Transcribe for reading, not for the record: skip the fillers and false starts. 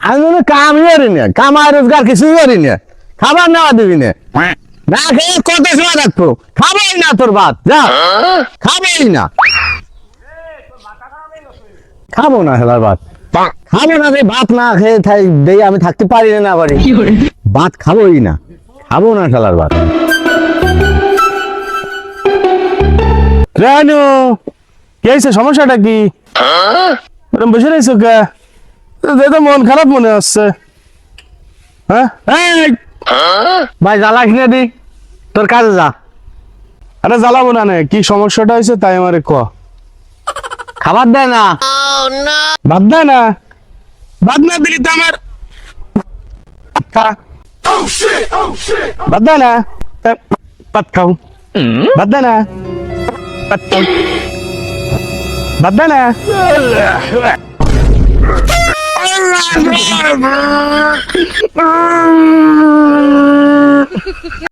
আমি মনে কামই করি না, কামাই রোজগার কিছুই করি না, খাবার নেওয়া দিবি না, না খেয়ে কত সময় রাখবো, খাবেই না তোর ভাত, যা খাবেই না, খাবো না হেলার ভাত, খাবো না রে, ভাত না খেয়ে দেই আমি থাকতে পারি না বাড়ি, ভাত খাবোই না, খাবো না হেলার ভাত। রানু কি হয়েছে, সমস্যাটা কি? এরকম বসে রয়েছো কে? তো মন খারাপ মনে হচ্ছে। হ্যাঁ এই, ভাই জ্বালা কিনে দি, তোর কাজে যা। আরে জ্বালাবো না নে, কি সমস্যাটা হয়েছে তাই আমারে ক। খাবার দেয় না, বাদ দেয় না, বাদ না দিলি তো আমার খা। বাদ দেয় না, পাত খাও, বাদ দেয় না, পাত খাও, বাদ দেয় না।